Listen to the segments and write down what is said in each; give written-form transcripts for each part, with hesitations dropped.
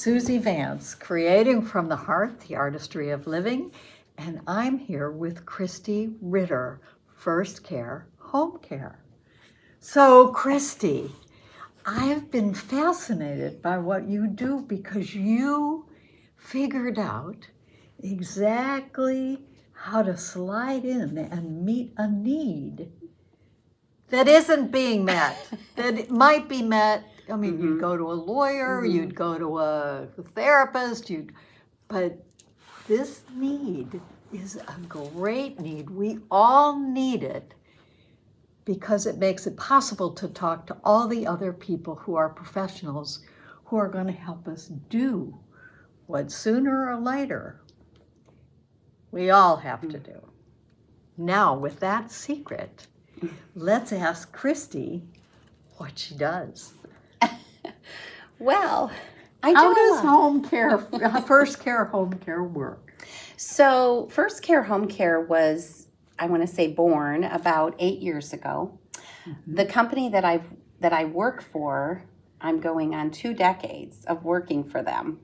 Suzy Vance, creating from the heart the artistry of living, and I'm here with Kristi Ritter, FirstCare Home Care. So, Kristi, I've been fascinated by what you do because you figured out exactly how to slide in and meet a need that isn't being met, that it might be met. I mean, you'd go to a lawyer, you'd go to a therapist, but this need is a great need. We all need it because it makes it possible to talk to all the other people who are professionals who are going to help us do what sooner or later we all have to do. Now, with that secret, let's ask Kristi what she does. Well, how does FirstCare Home Care work? So FirstCare Home Care was, I want to say, born about 8 years ago. The company that I work for, I'm going on 2 decades of working for them.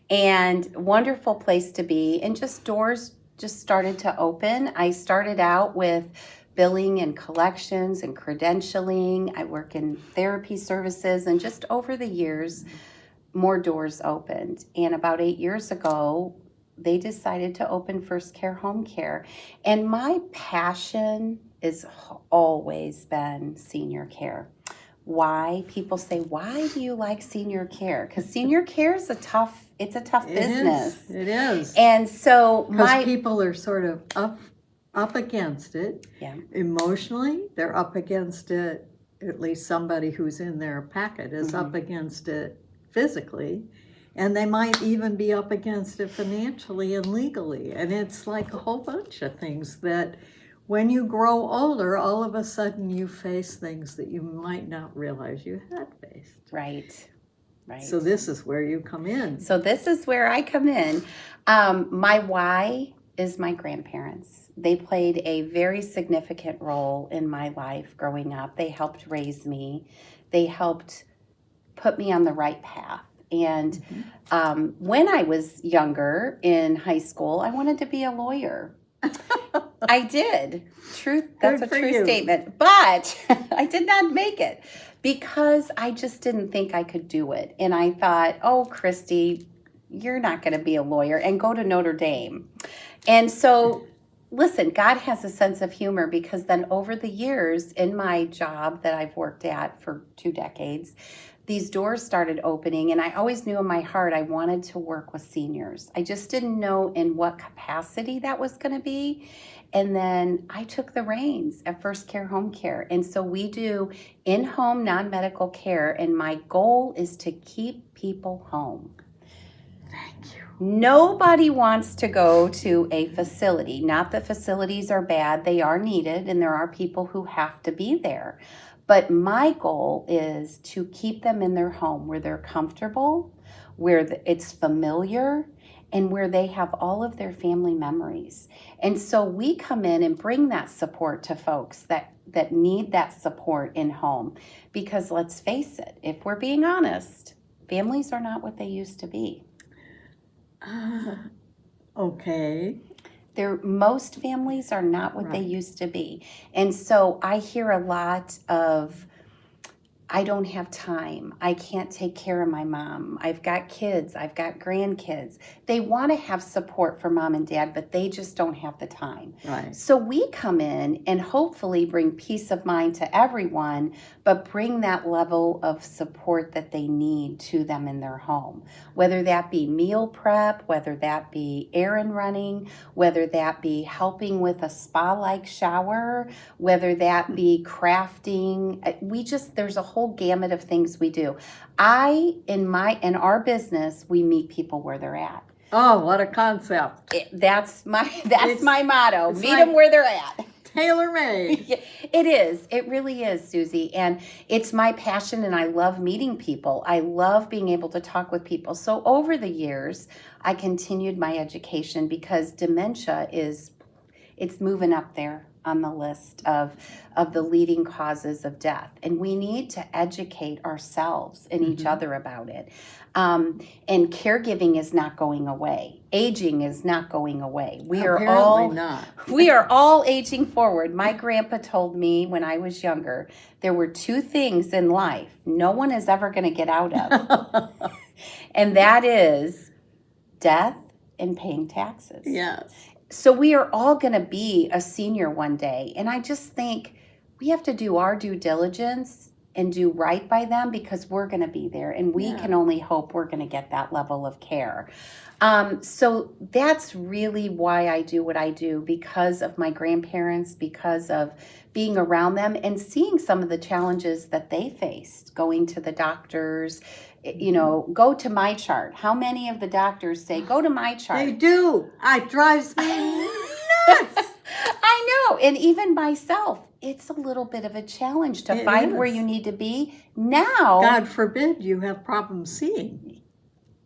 And wonderful place to be, and just doors just started to open. I started out with billing and collections and credentialing. I work in therapy services, and just over the years, more doors opened. And about 8 years ago, they decided to open FirstCare Home Care. And my passion has always been senior care. Why? People say, why do you like senior care? Because senior care is a tough business. It is. And so because people are sort of up against it. Yeah. Emotionally, they're up against it. At least somebody who's in their packet is up against it physically. And they might even be up against it financially and legally. And it's like a whole bunch of things that when you grow older, all of a sudden you face things that you might not realize you had faced. Right. So this is where you come in. So this is where I come in. My why is my grandparents. They played a very significant role in my life growing up. They helped raise me. They helped put me on the right path. And when I was younger in high school, I wanted to be a lawyer. I did. That's a true statement. But I did not make it because I just didn't think I could do it. And I thought, oh, Kristi, you're not going to be a lawyer, and go to Notre Dame. And so, listen, God has a sense of humor, because then over the years in my job that I've worked at for 2 decades, these doors started opening, and I always knew in my heart I wanted to work with seniors. I just didn't know in what capacity that was going to be. And then I took the reins at FirstCare Home Care. And so we do in-home non-medical care, and my goal is to keep people home. Thank you. Nobody wants to go to a facility. Not that facilities are bad. They are needed, and there are people who have to be there. But my goal is to keep them in their home where they're comfortable, where it's familiar, and where they have all of their family memories. And so we come in and bring that support to folks that need that support in home. Because let's face it, if we're being honest, families are not what they used to be. Okay. Most families are not what they used to be. And so I hear a lot of, I don't have time. I can't take care of my mom. I've got kids. I've got grandkids. They want to have support for mom and dad, but they just don't have the time. Right. So we come in and hopefully bring peace of mind to everyone, but bring that level of support that they need to them in their home. Whether that be meal prep, whether that be errand running, whether that be helping with a spa-like shower, whether that be crafting. There's a whole gamut of things we do. In our business, we meet people where they're at. Oh, what a concept. That's my motto. Meet them where they're at. Tailor-made. It is. It really is, Suzy. And it's my passion, and I love meeting people. I love being able to talk with people. So over the years, I continued my education because dementia It's moving up there on the list of the leading causes of death. And we need to educate ourselves and each other about it. And caregiving is not going away. Aging is not going away. We are all aging forward. My grandpa told me when I was younger, there were two things in life no one is ever going to get out of. And that is death and paying taxes. Yes. So we are all going to be a senior one day. And I just think we have to do our due diligence and do right by them because we're going to be there. And we can only hope we're going to get that level of care. So that's really why I do what I do, because of my grandparents, because of being around them and seeing some of the challenges that they faced, going to the doctors, go to my chart. How many of the doctors say, go to my chart? They do. It drives me nuts. I know. And even myself, it's a little bit of a challenge to find where you need to be. Now, God forbid you have problems seeing.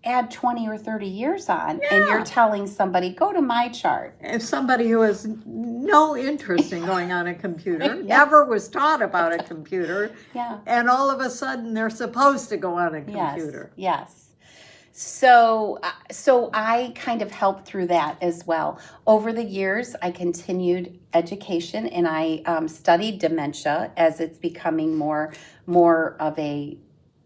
Add 20 or 30 years on, and you're telling somebody, go to my chart. If somebody who has no interest in going on a computer, never was taught about a computer, and all of a sudden they're supposed to go on a computer. Yes. So I kind of helped through that as well. Over the years, I continued education, and I studied dementia as it's becoming more of a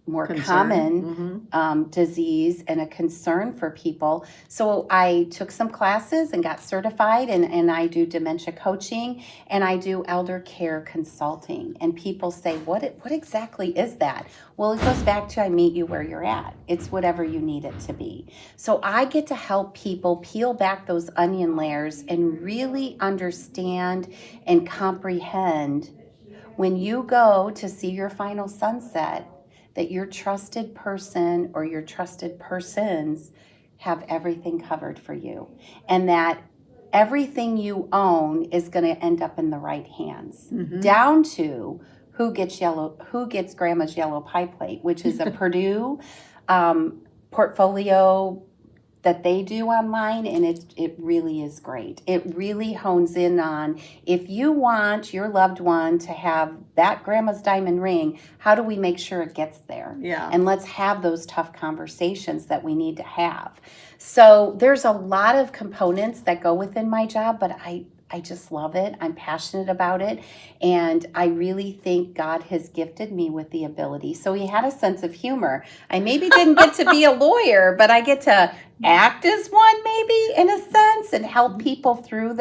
more common disease and a concern for people. So I took some classes and got certified, and I do dementia coaching, and I do elder care consulting. And people say, what exactly is that? Well, it goes back to I meet you where you're at. It's whatever you need it to be. So I get to help people peel back those onion layers and really understand and comprehend when you go to see your final sunset, that your trusted person or your trusted persons have everything covered for you, and that everything you own is going to end up in the right hands, down to who gets grandma's yellow pie plate, which is a Purdue portfolio that they do online, and it really is great. It really hones in on, if you want your loved one to have that grandma's diamond ring, how do we make sure it gets there? Yeah. And let's have those tough conversations that we need to have. So there's a lot of components that go within my job, but I just love it. I'm passionate about it. And I really think God has gifted me with the ability. So he had a sense of humor. I maybe didn't get to be a lawyer, but I get to act as one, maybe, in a sense, and help people through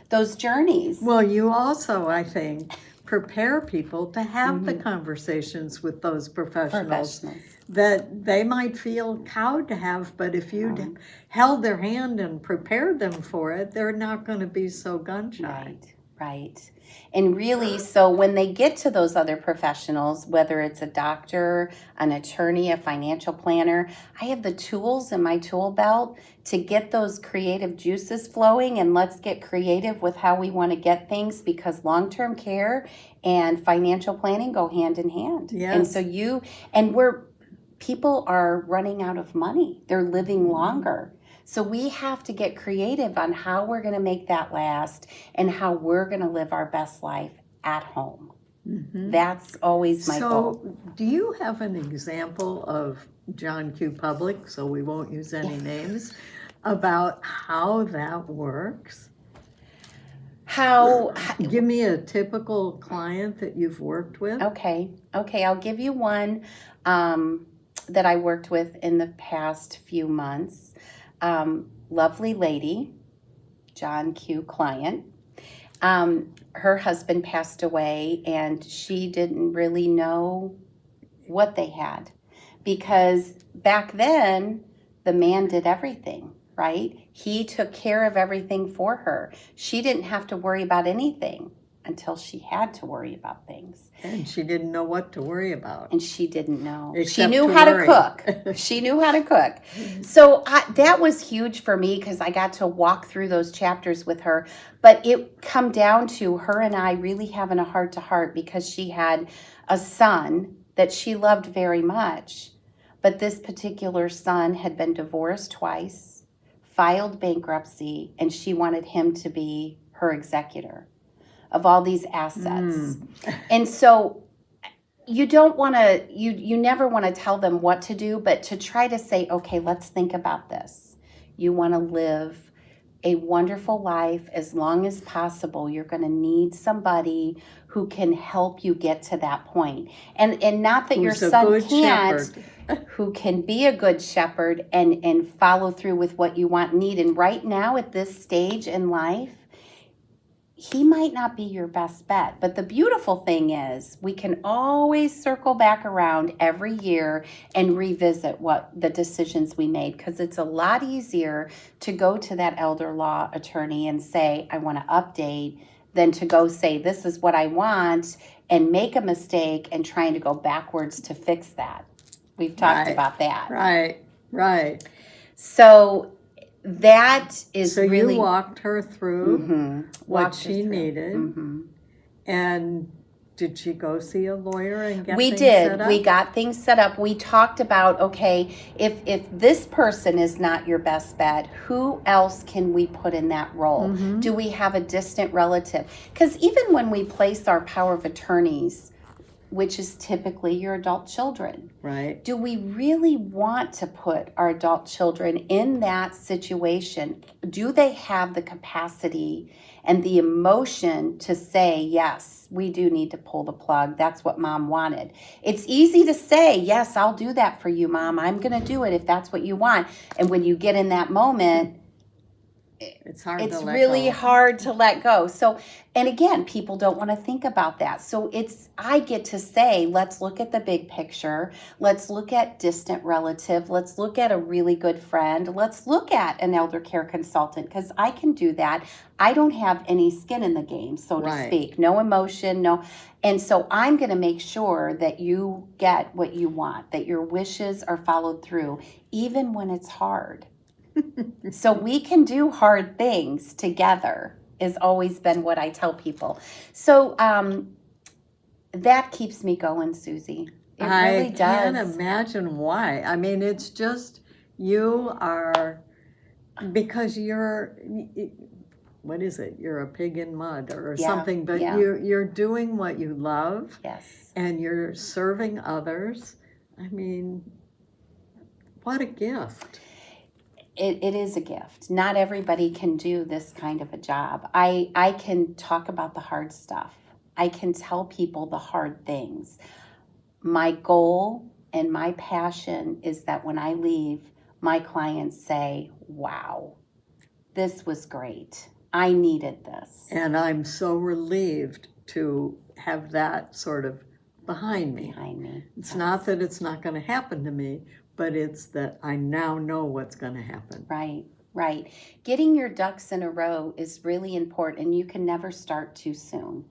those journeys. Well, you also, I think, prepare people to have the conversations with those professionals that they might feel cowed to have, but if you held their hand and prepared them for it, they're not going to be so gun-shy. Right. And really, so when they get to those other professionals, whether it's a doctor, an attorney, a financial planner, I have the tools in my tool belt to get those creative juices flowing, and let's get creative with how we want to get things, because long-term care and financial planning go hand in hand. Yes. And so people are running out of money. They're living longer. So we have to get creative on how we're going to make that last and how we're going to live our best life at home. That's always my goal. So do you have an example of John Q. Public, so we won't use any names, about how that works? Give me a typical client that you've worked with. Okay, I'll give you one that I worked with in the past few months. Lovely lady, John Q. client. Her husband passed away, and she didn't really know what they had, because back then the man did everything, right? He took care of everything for her. She didn't have to worry about anything until she had to worry about things. And she didn't know what to worry about. And she didn't know. Except she knew to how worry. to cook. She knew how to cook. So that was huge for me, because I got to walk through those chapters with her. But it come down to her and I really having a heart-to-heart, because she had a son that she loved very much. But this particular son had been divorced twice, filed bankruptcy, and she wanted him to be her executor of all these assets. And so you don't want to, you never want to tell them what to do, but to try to say, okay, let's think about this. You want to live a wonderful life as long as possible. You're going to need somebody who can help you get to that point. And not that your son can't, who can be a good shepherd and follow through with what you want and need. And right now at this stage in life, he might not be your best bet. But the beautiful thing is we can always circle back around every year and revisit what the decisions we made, because it's a lot easier to go to that elder law attorney and say, I want to update, than to go say, this is what I want, and make a mistake and trying to go backwards to fix that. We've talked about that. Right. So that is so really... you walked her through what she needed. And did she go see a lawyer and get things set up? We got things set up. We talked about, okay, if this person is not your best bet, who else can we put in that role? Do we have a distant relative? Because even when we place our power of attorneys, which is typically your adult children. Right. Do we really want to put our adult children in that situation? Do they have the capacity and the emotion to say, yes, we do need to pull the plug. That's what mom wanted. It's easy to say, yes, I'll do that for you, mom. I'm going to do it if that's what you want. And when you get in that moment, it's hard. It's really hard to let go. So, and again, people don't want to think about that. So I get to say, let's look at the big picture. Let's look at distant relative. Let's look at a really good friend. Let's look at an elder care consultant, because I can do that. I don't have any skin in the game, so to speak. No emotion, no. And so I'm going to make sure that you get what you want, that your wishes are followed through, even when it's hard. So we can do hard things together has always been what I tell people. So that keeps me going, Suzy. It really does. I can't imagine why. I mean, it's just you are, because you're, what is it? You're a pig in mud or something, but you're doing what you love. Yes. And you're serving others. I mean, what a gift. It is a gift. Not everybody can do this kind of a job. I can talk about the hard stuff. I can tell people the hard things. My goal and my passion is that when I leave, my clients say, wow, this was great. I needed this. And I'm so relieved to have that sort of behind me. It's not that it's not going to happen to me, but it's that I now know what's going to happen. Right. Getting your ducks in a row is really important, and you can never start too soon.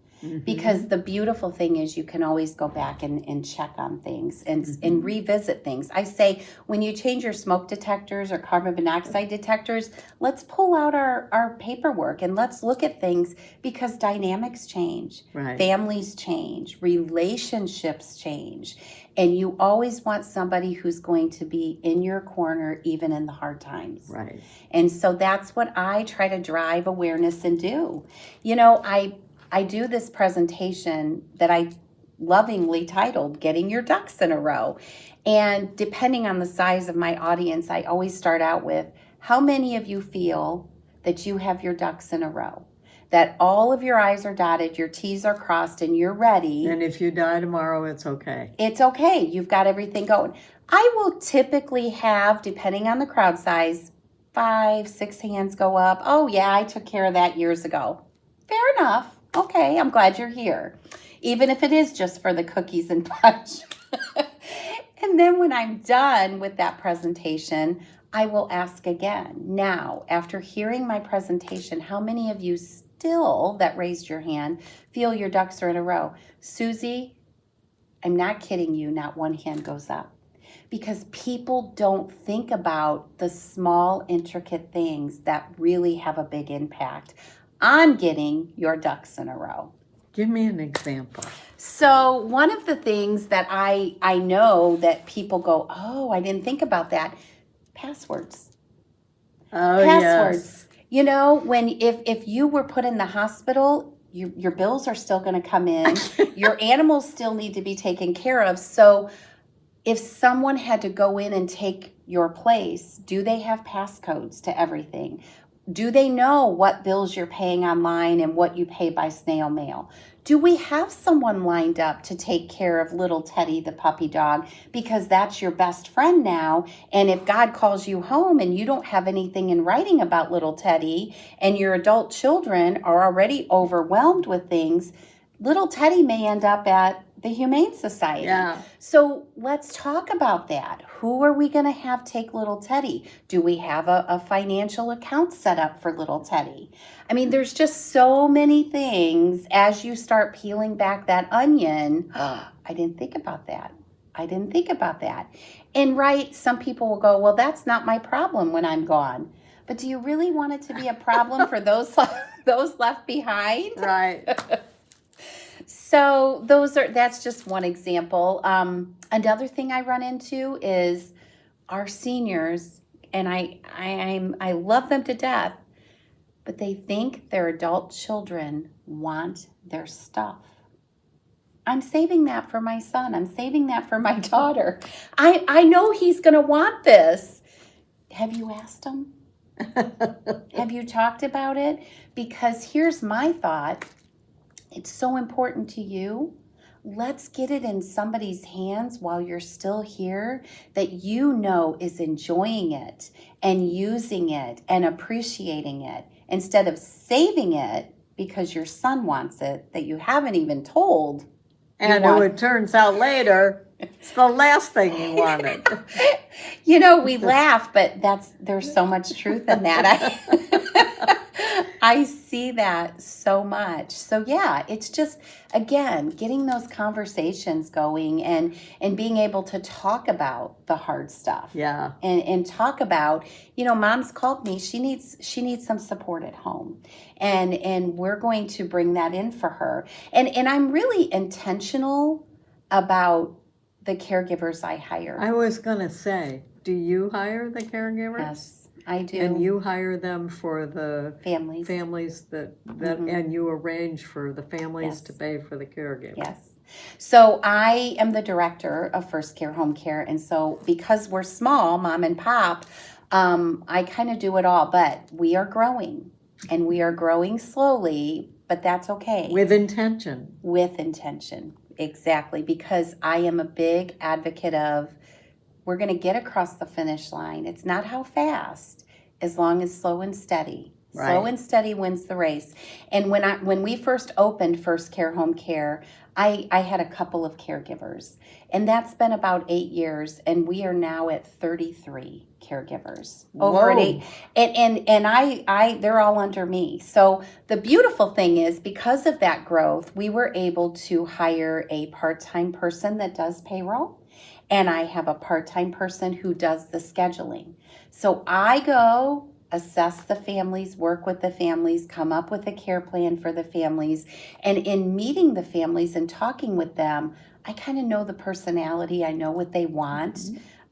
Because the beautiful thing is you can always go back and check on things and revisit things. I say, when you change your smoke detectors or carbon monoxide detectors, let's pull out our paperwork and let's look at things, because dynamics change, families change, relationships change, and you always want somebody who's going to be in your corner even in the hard times. Right. And so that's what I try to drive awareness and do. You know, I do this presentation that I lovingly titled Getting Your Ducks in a Row. And depending on the size of my audience, I always start out with, how many of you feel that you have your ducks in a row? That all of your I's are dotted, your T's are crossed, and you're ready. And if you die tomorrow, it's okay. It's okay. You've got everything going. I will typically have, depending on the crowd size, 5, 6 hands go up. Oh yeah, I took care of that years ago. Fair enough. Okay, I'm glad you're here, even if it is just for the cookies and punch. And then when I'm done with that presentation, I will ask again. Now, after hearing my presentation, how many of you still, that raised your hand, feel your ducks are in a row? Suzy, I'm not kidding you, not one hand goes up. Because people don't think about the small, intricate things that really have a big impact on getting your ducks in a row. Give me an example. So one of the things that I know that people go, oh, I didn't think about that. Passwords. Oh, Passwords. Yes. You know, when if you were put in the hospital, your bills are still going to come in. Your animals still need to be taken care of. So if someone had to go in and take your place, do they have passcodes to everything? Do they know what bills you're paying online and what you pay by snail mail? Do we have someone lined up to take care of little Teddy, the puppy dog, because that's your best friend now? And if God calls you home and you don't have anything in writing about little Teddy and your adult children are already overwhelmed with things, little Teddy may end up at the Humane Society. Yeah. So let's talk about that. Who are we going to have take little Teddy? Do we have a financial account set up for little Teddy? I mean, there's just so many things as you start peeling back that onion. I didn't think about that. I didn't think about that. And right, some people will go, well, that's not my problem when I'm gone. But do you really want it to be a problem for those left behind? Right. So that's just one example. Another thing I run into is our seniors, and I love them to death, but they think their adult children want their stuff. I'm saving that for my son. I'm saving that for my daughter. I know he's going to want this. Have you asked him? Have you talked about it? Because here's my thought. It's so important to you. Let's get it in somebody's hands while you're still here that you know is enjoying it and using it and appreciating it instead of saving it because your son wants it that you haven't even told. And who it turns out later, it's the last thing he wanted. You know, we laugh, but there's so much truth in that. I see that so much. So yeah, it's just, again, getting those conversations going and being able to talk about the hard stuff. Yeah. And talk about, you know, mom's called me. She needs some support at home. And we're going to bring that in for her. And I'm really intentional about the caregivers I hire. I was going to say, do you hire the caregivers? Yes, I do. And you hire them for the families that and you arrange for the families to pay for the caregivers. Yes. So I am the director of FirstCare Home Care. And so because we're small, mom and pop, I kind of do it all. But we are growing. And we are growing slowly, but that's okay. With intention. With intention. Exactly. Because I am a big advocate of we're going to get across the finish line. It's not how fast, as long as slow and steady. Right. Slow and steady wins the race. And when we first opened FirstCare Home Care, I had a couple of caregivers. And that's been about 8 years. And we are now at 33 caregivers. Over at 8. And I they're all under me. So the beautiful thing is, because of that growth, we were able to hire a part-time person that does payroll. And I have a part-time person who does the scheduling. So I go assess the families, work with the families, come up with a care plan for the families. And in meeting the families and talking with them, I kind of know the personality. I know what they want.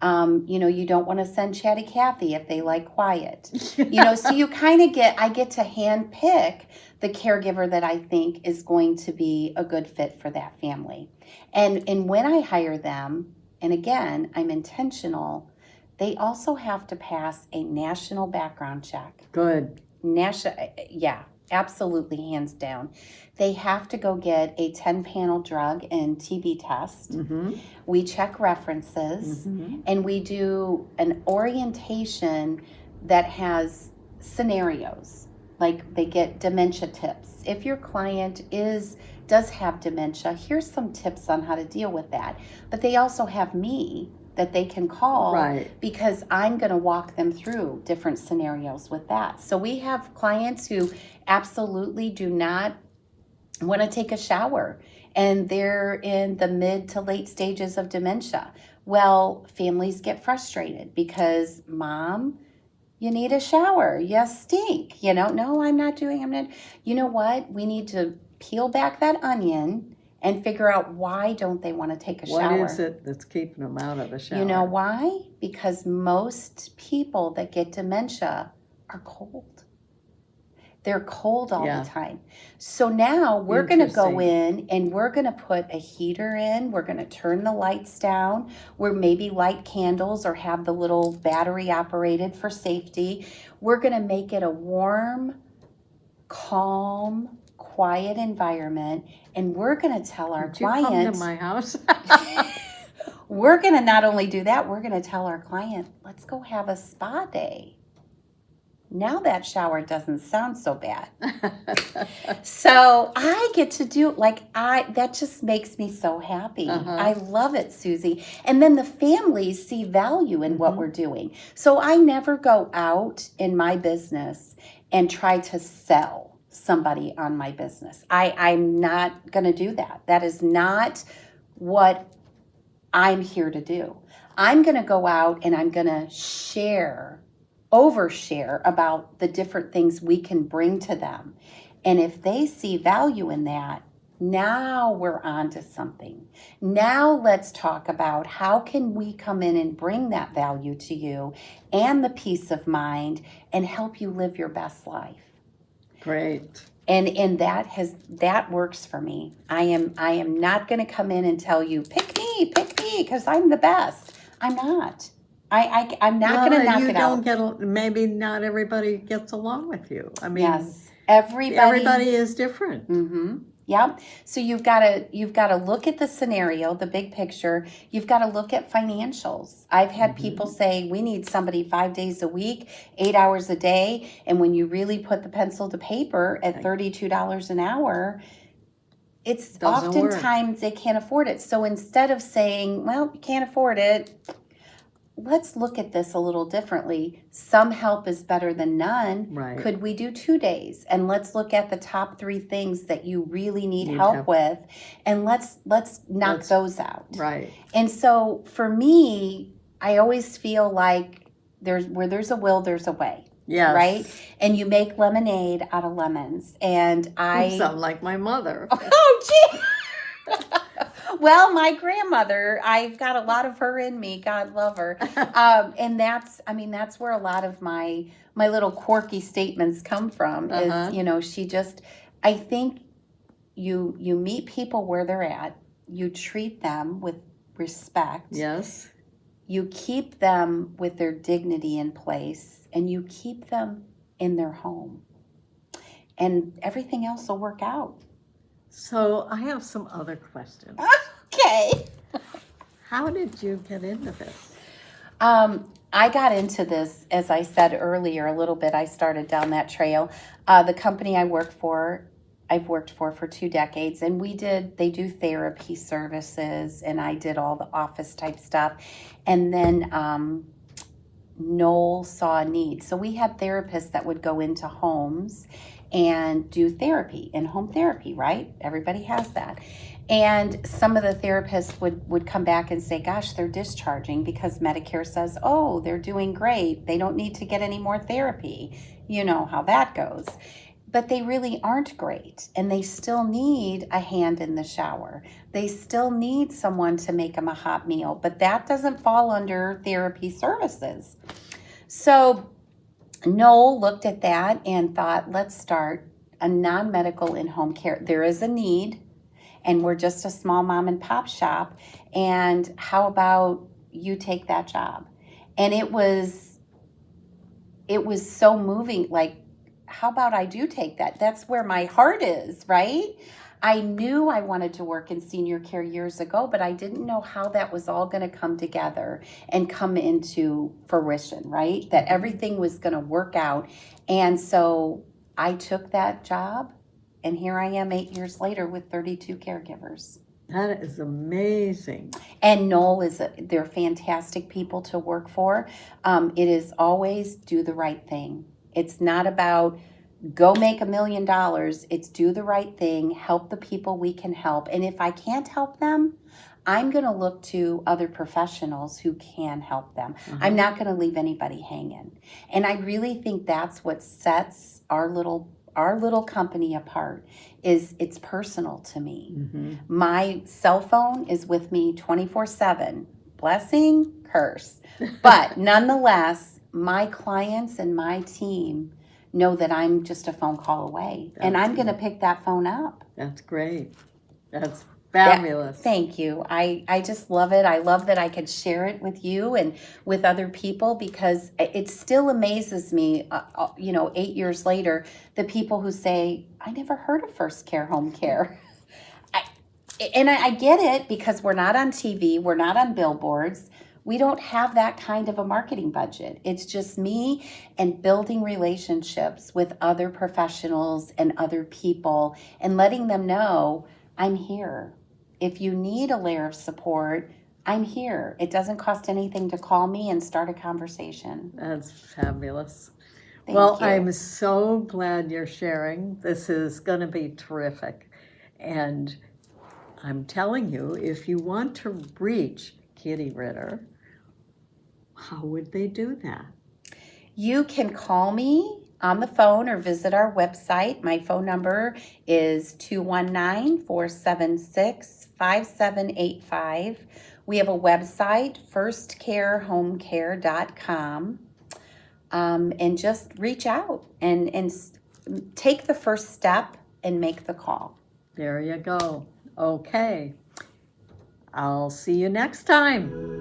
Mm-hmm. You know, you don't want to send Chatty Cathy if they like quiet. You know, so you kind of I get to hand pick the caregiver that I think is going to be a good fit for that family. And when I hire them, and again, I'm intentional, they also have to pass a national background check. Good. Yeah, absolutely, hands down. They have to go get a 10-panel drug and TB test. Mm-hmm. We check references, and we do an orientation that has scenarios. Like they get dementia tips. If your client does have dementia, here's some tips on how to deal with that. But they also have me that they can call, right, because I'm going to walk them through different scenarios with that. So we have clients who absolutely do not want to take a shower and they're in the mid to late stages of dementia. Well, families get frustrated because, Mom, you need a shower. You stink. You know, no, I'm not. You know what? We need to peel back that onion and figure out why don't they want to take a shower. What is it that's keeping them out of the shower? You know why? Because most people that get dementia are cold. They're cold all Yeah. the time. So now we're going to go Interesting. in and we're going to put a heater in. We're going to turn the lights down. We're maybe light candles or have the little battery operated for safety. We're going to make it a warm, calm, quiet environment. And we're going to tell our Would you come to client, my house? we're going to not only do that, we're going to tell our client, let's go have a spa day. Now that shower doesn't sound so bad. So I get to do, that just makes me so happy. Uh-huh. I love it, Suzy. And then the families see value in what Mhm. we're doing. So I never go out in my business and try to sell somebody on my business. I'm not going to do that. That is not what I'm here to do. I'm going to go out and I'm going to overshare about the different things we can bring to them. And if they see value in that, now we're on to something. Now let's talk about how can we come in and bring that value to you and the peace of mind and help you live your best life. Great. And that works for me. I am not going to come in and tell you pick me because I'm the best. I'm not. I'm not going to knock it out. Maybe not everybody gets along with you. I mean, Yes, everybody is different. Mm-hmm. Yep. So you've got to look at the scenario, the big picture. You've got to look at financials. I've had people say we need somebody 5 days a week, 8 hours a day, and when you really put the pencil to paper at $32 an hour, it's Doesn't oftentimes they can't afford it. So instead of saying, well, you can't afford it, let's look at this a little differently. Some help is better than none. Right. Could we do 2 days? And let's look at the top 3 things that you really need help with, and let's knock those out. Right. And so for me, I always feel like where there's a will, there's a way. Yes. Right? And you make lemonade out of lemons. And You sound like my mother. Oh, gee. Well, my grandmother, I've got a lot of her in me. God love her. And that's where a lot of my little quirky statements come from. Is, I think you meet people where they're at. You treat them with respect. Yes. You keep them with their dignity in place, and you keep them in their home. And everything else will work out. So I have some other questions. Okay. How did you get into this? I got into this, as I said earlier, a little bit. I started down that trail. The company I've worked for 2 decades, and they do therapy services, and I did all the office type stuff. And then Noel saw a need. So we had therapists that would go into homes and do therapy, in-home therapy, right? Everybody has that. And some of the therapists would come back and say, gosh, they're discharging because Medicare says, oh, they're doing great. They don't need to get any more therapy. You know how that goes. But they really aren't great, and they still need a hand in the shower. They still need someone to make them a hot meal, but that doesn't fall under therapy services. So Noel looked at that and thought, let's start a non-medical in-home care. There is a need, and we're just a small mom and pop shop, and how about you take that job? And it was so moving, like, how about I do take that? That's where my heart is, right? I knew I wanted to work in senior care years ago, but I didn't know how that was all going to come together and come into fruition, right? That everything was going to work out. And so I took that job, and here I am 8 years later with 32 caregivers. That is amazing. And Noel they're fantastic people to work for. It is always do the right thing. It's not about go make $1 million. It's do the right thing, help the people we can help. And if I can't help them, I'm going to look to other professionals who can help them. I'm not going to leave anybody hanging. And I really think that's what sets our little company apart. Is it's personal to me. Mm-hmm. My cell phone is with me 24/7. Blessing, curse. But nonetheless, my clients and my team know that I'm just a phone call away. And That's I'm going to pick that phone up. That's great. That's fabulous. Thank you. I just love it. I love that I could share it with you and with other people, because it still amazes me, 8 years later, the people who say, I never heard of FirstCare Home Care. I get it, because we're not on TV, we're not on billboards. We don't have that kind of a marketing budget. It's just me and building relationships with other professionals and other people and letting them know I'm here. If you need a layer of support, I'm here. It doesn't cost anything to call me and start a conversation. That's fabulous. Thank Well, you. I'm so glad you're sharing. This is going to be terrific. And I'm telling you, if you want to reach Kristi Ritter, how would they do that? You can call me on the phone or visit our website. My phone number is 219-476-5785. We have a website, firstcarehomecare.com. And just reach out and take the first step and make the call. There you go. Okay. I'll see you next time.